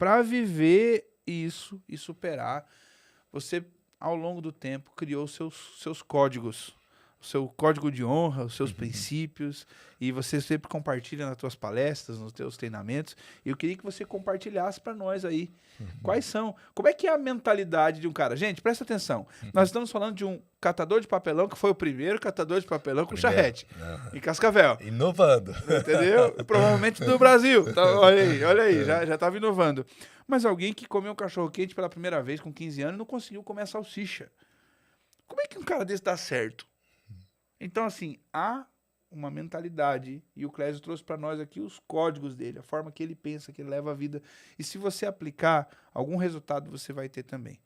para viver isso e superar, você, ao longo do tempo, criou seus códigos. O seu código de honra, os seus princípios, e você sempre compartilha nas tuas palestras, nos teus treinamentos. E eu queria que você compartilhasse para nós aí quais são, como é que é a mentalidade de um cara. Gente, presta atenção, nós estamos falando de um catador de papelão, que foi o primeiro catador de papelão com charrete, em Cascavel. Inovando. Entendeu? Provavelmente do Brasil. Tá, olha aí, já estava inovando. Mas alguém que comeu um cachorro-quente pela primeira vez com 15 anos e não conseguiu comer a salsicha. Como é que um cara desse dá certo? Então, assim, há uma mentalidade, e o Clésio trouxe para nós aqui os códigos dele, a forma que ele pensa, que ele leva a vida. E se você aplicar, algum resultado você vai ter também.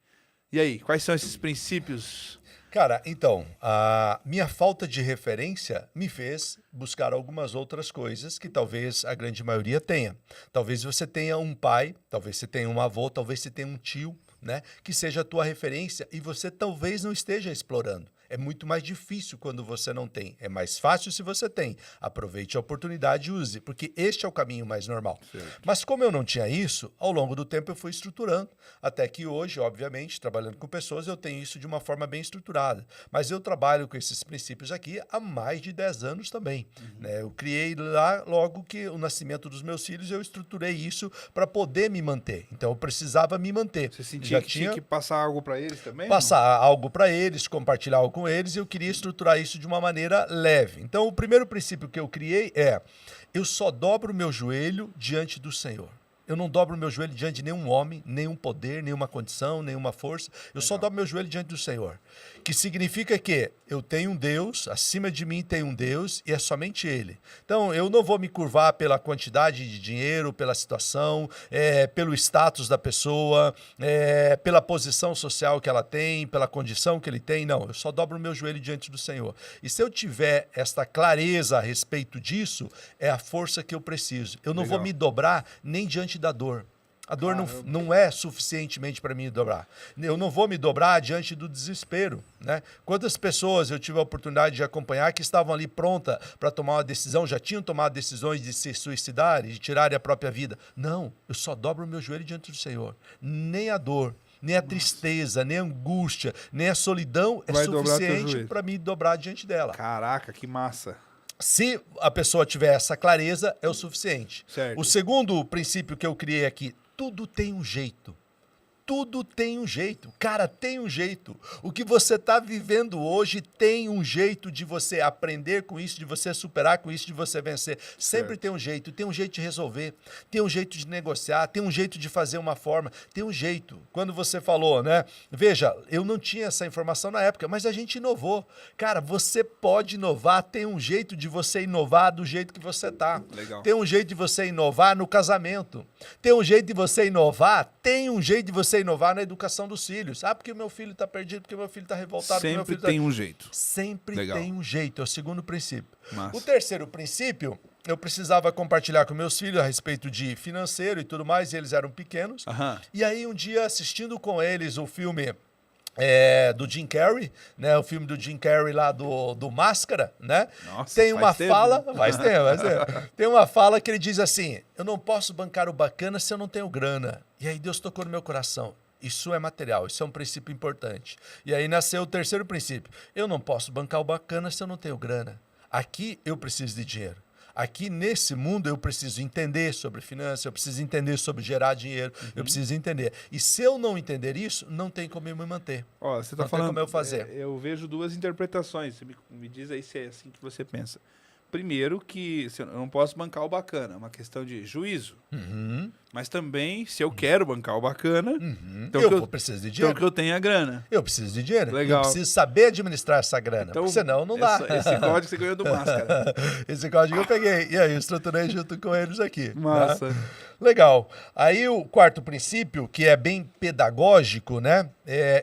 E aí, quais são esses princípios? Cara, então, a minha falta de referência me fez buscar algumas outras coisas que talvez a grande maioria tenha. Talvez você tenha um pai, talvez você tenha um avô, talvez você tenha um tio, né, que seja a tua referência e você talvez não esteja explorando. É muito mais difícil quando você não tem. É mais fácil se você tem. Aproveite a oportunidade e use, porque este é o caminho mais normal. Certo. Mas como eu não tinha isso, ao longo do tempo eu fui estruturando, até que hoje, obviamente, trabalhando com pessoas, eu tenho isso de uma forma bem estruturada. Mas eu trabalho com esses princípios aqui há mais de 10 anos também. Né? Eu criei lá, logo que o nascimento dos meus filhos, eu estruturei isso para poder me manter. Então eu precisava me manter. Você sentia que tinha que passar algo para eles também? Passar algo para eles, compartilhar algo com eles, e eu queria estruturar isso de uma maneira leve. Então, o primeiro princípio que eu criei é: eu só dobro o meu joelho diante do Senhor. Eu não dobro o meu joelho diante de nenhum homem, nenhum poder, nenhuma condição, nenhuma força. Eu só dobro meu joelho diante do Senhor. Que significa que eu tenho um Deus, acima de mim tem um Deus e é somente Ele. Então, eu não vou me curvar pela quantidade de dinheiro, pela situação, pelo status da pessoa, pela posição social que ela tem, pela condição que ele tem. Não, eu só dobro o meu joelho diante do Senhor. E se eu tiver esta clareza a respeito disso, é a força que eu preciso. Eu não vou me dobrar nem diante da dor. A dor não é suficientemente para mim dobrar. Eu não vou me dobrar diante do desespero. Né? Quantas pessoas eu tive a oportunidade de acompanhar que estavam ali prontas para tomar uma decisão, já tinham tomado decisões de se suicidar, de tirarem a própria vida. Não, eu só dobro o meu joelho diante do Senhor. Nem a dor, nem a tristeza, nem a angústia, nem a solidão é suficiente para me dobrar diante dela. Caraca, que massa. Se a pessoa tiver essa clareza, é o suficiente. Certo. O segundo princípio que eu criei aqui: tudo tem um jeito. Tudo tem um jeito. Cara, tem um jeito. O que você está vivendo hoje tem um jeito de você aprender com isso, de você superar com isso, de você vencer. Sempre tem um jeito. Tem um jeito de resolver. Tem um jeito de negociar. Tem um jeito de fazer uma forma. Tem um jeito. Quando você falou, né? Veja, eu não tinha essa informação na época, mas a gente inovou. Cara, você pode inovar. Tem um jeito de você inovar do jeito que você tá. Legal. Tem um jeito de você inovar no casamento. Tem um jeito de você inovar. Tem um jeito de você inovar na educação dos filhos. Ah, porque o meu filho está perdido, porque o meu filho está revoltado. Sempre tem um jeito. Sempre Legal. tem um jeito. É o segundo princípio. Massa. O terceiro princípio, eu precisava compartilhar com meus filhos a respeito de financeiro e tudo mais, e eles eram pequenos. E aí, um dia, assistindo com eles o filme do Jim Carrey, né? O filme do Jim Carrey lá do Máscara, né? Nossa, tem uma fala, tempo. Faz tempo. Tem uma fala que ele diz assim: eu não posso bancar o bacana se eu não tenho grana. E aí Deus tocou no meu coração. Isso é material, isso é um princípio importante. E aí nasceu o terceiro princípio: eu não posso bancar o bacana se eu não tenho grana. Aqui eu preciso de dinheiro. Aqui nesse mundo eu preciso entender sobre finanças, eu preciso entender sobre gerar dinheiro, eu preciso entender. E se eu não entender isso, não tem como eu me manter. Ó, você tá não falando, tem como eu fazer. Eu vejo duas interpretações. Você me diz aí se é assim que você pensa. Primeiro que eu não posso bancar o bacana, é uma questão de juízo. Mas também, se eu quero bancar o bacana, então eu preciso de dinheiro. Então que eu tenho a grana. Eu preciso de dinheiro. Legal. Eu preciso saber administrar essa grana, Então, porque senão não dá. Esse código você ganhou do Máscara. Esse código eu peguei. E aí eu estruturei junto com eles aqui. Massa. Né? Legal. Aí o quarto princípio, que é bem pedagógico, né?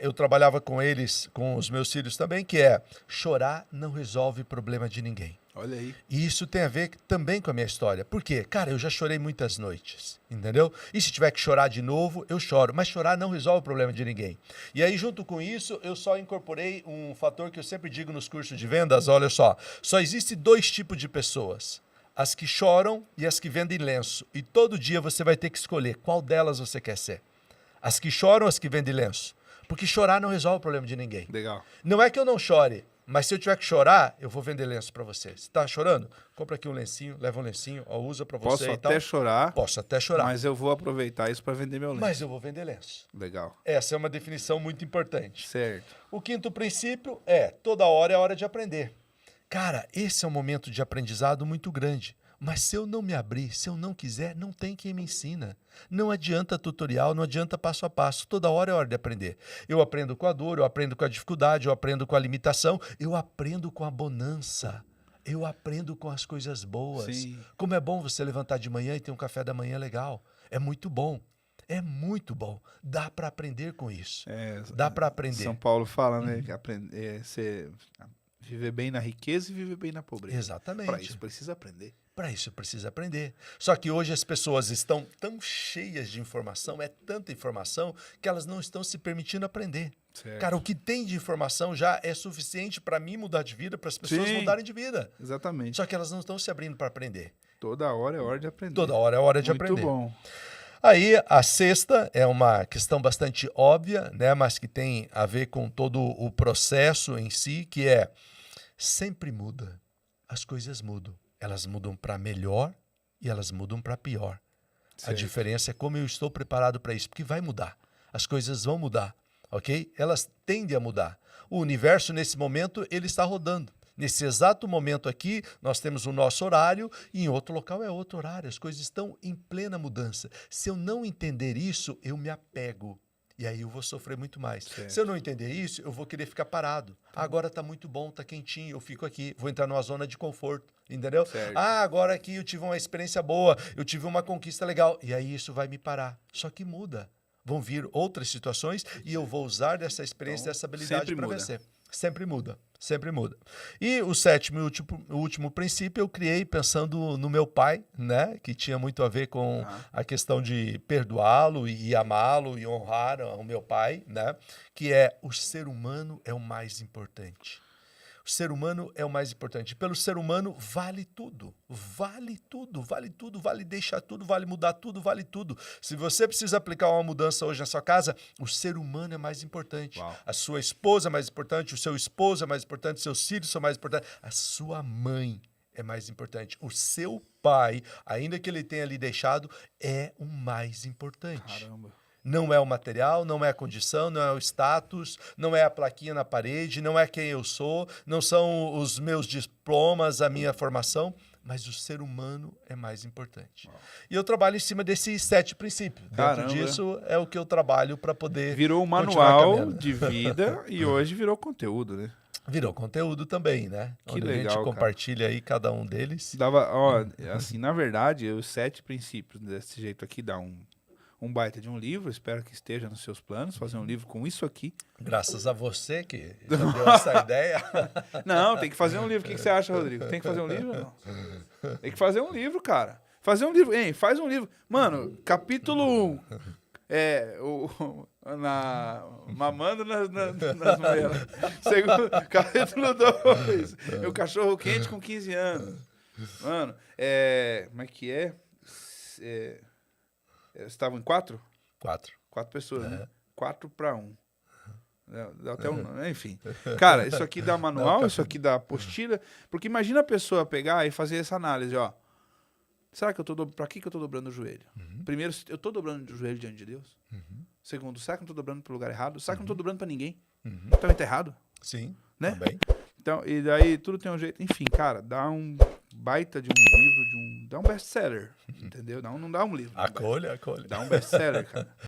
Eu trabalhava com eles, com os meus filhos também, que é: chorar não resolve problema de ninguém. Olha aí. E isso tem a ver também com a minha história. Por quê? Cara, eu já chorei muitas noites, entendeu? E se tiver que chorar de novo, eu choro. Mas chorar não resolve o problema de ninguém. E aí, junto com isso, eu só incorporei um fator que eu sempre digo nos cursos de vendas: olha só existe dois tipos de pessoas: as que choram e as que vendem lenço. E todo dia você vai ter que escolher qual delas você quer ser. As que choram ou as que vendem lenço. Porque chorar não resolve o problema de ninguém. Legal. Não é que eu não chore, mas se eu tiver que chorar, eu vou vender lenço para você. Você tá chorando? Compra aqui um lencinho, leva um lencinho, ó, usa para você Posso e tal. até chorar. Posso até chorar. Mas eu vou aproveitar isso para vender meu lenço. Mas eu vou vender lenço. Legal. Essa é uma definição muito importante. Certo. O quinto princípio é, toda hora é hora de aprender. Cara, esse é um momento de aprendizado muito grande. Mas se eu não me abrir, se eu não quiser, não tem quem me ensina. Não adianta tutorial, não adianta passo a passo. Toda hora é hora de aprender. Eu aprendo com a dor, eu aprendo com a dificuldade, eu aprendo com a limitação, eu aprendo com a bonança. Eu aprendo com as coisas boas. Sim. Como é bom você levantar de manhã e ter um café da manhã legal. É muito bom. É muito bom. Dá para aprender com isso. Dá para aprender. São Paulo fala, né? Que você viver bem na riqueza e viver bem na pobreza. Exatamente. Para isso precisa aprender. Para isso precisa aprender. Só que hoje as pessoas estão tão cheias de informação, é tanta informação, que elas não estão se permitindo aprender. Certo. Cara, o que tem de informação já é suficiente para mim mudar de vida, para as pessoas Sim. mudarem de vida. Exatamente. Só que elas não estão se abrindo para aprender. Toda hora é hora de aprender. Toda hora é hora de Muito aprender. bom. Aí, a sexta é uma questão bastante óbvia, né, mas que tem a ver com todo o processo em si, que é sempre muda. As coisas mudam. Elas mudam para melhor e elas mudam para pior. Certo. A diferença é como eu estou preparado para isso, porque vai mudar. As coisas vão mudar, ok? Elas tendem a mudar. O universo, nesse momento, ele está rodando. Nesse exato momento aqui, nós temos o nosso horário e em outro local é outro horário. As coisas estão em plena mudança. Se eu não entender isso, eu me apego. E aí eu vou sofrer muito mais. Certo. Se eu não entender isso, eu vou querer ficar parado. Agora está muito bom, está quentinho, eu fico aqui. Vou entrar numa zona de conforto, entendeu? Certo. Agora aqui eu tive uma experiência boa, eu tive uma conquista legal. E aí isso vai me parar. Só que muda. Vão vir outras situações e eu vou usar dessa experiência, Então, dessa habilidade para muda. vencer. Sempre muda, sempre muda. E o sétimo e último princípio eu criei pensando no meu pai, né? Que tinha muito a ver com a questão de perdoá-lo e amá-lo e honrar o meu pai, né? Que é o ser humano é o mais importante. O ser humano é o mais importante. Pelo ser humano vale tudo. Vale tudo, vale tudo, vale deixar tudo, vale mudar tudo, vale tudo. Se você precisa aplicar uma mudança hoje na sua casa, o ser humano é mais importante. Uau. A sua esposa é mais importante, o seu esposo é mais importante, seus filhos são mais importantes, a sua mãe é mais importante. O seu pai, ainda que ele tenha lhe deixado, é o mais importante. Caramba. Não é o material, não é a condição, não é o status, não é a plaquinha na parede, não é quem eu sou, não são os meus diplomas, a minha formação, mas o ser humano é mais importante. Uau. E eu trabalho em cima desses 7 princípios. Caramba. Dentro disso é o que eu trabalho para poder Virou um continuar manual caminhando. de vida e hoje virou conteúdo, né? Virou conteúdo também, né? Que Onde legal, a gente cara. compartilha aí cada um deles. Dava, ó, assim, na verdade, os 7 princípios desse jeito aqui dá um baita de um livro, espero que esteja nos seus planos, fazer um livro com isso aqui. Graças a você que já deu essa ideia. Não, tem que fazer um livro. O que você acha, Rodrigo? Tem que fazer um livro ou não? Tem que fazer um livro, cara. Fazer um livro. Hein, faz um livro. Mano, capítulo 1. Mamando nas mulheres. Segundo, capítulo 2. O cachorro quente com 15 anos. Mano, como é que é? Estavam em 4? 4. 4 pessoas, né? 4 para 1. Dá até enfim. Cara, isso aqui dá manual, isso aqui dá apostila. Porque imagina a pessoa pegar e fazer essa análise, ó. Será que pra que eu tô dobrando o joelho? Primeiro, eu tô dobrando o joelho diante de Deus? Segundo, será que eu não tô dobrando pro lugar errado? Será que eu não tô dobrando pra ninguém? Também tá errado? Sim, né? também. Então, e daí tudo tem um jeito. Enfim, cara, dá um baita de um livro, dá um best-seller, entendeu? Não dá um livro. Acolha. Dá um best-seller, cara.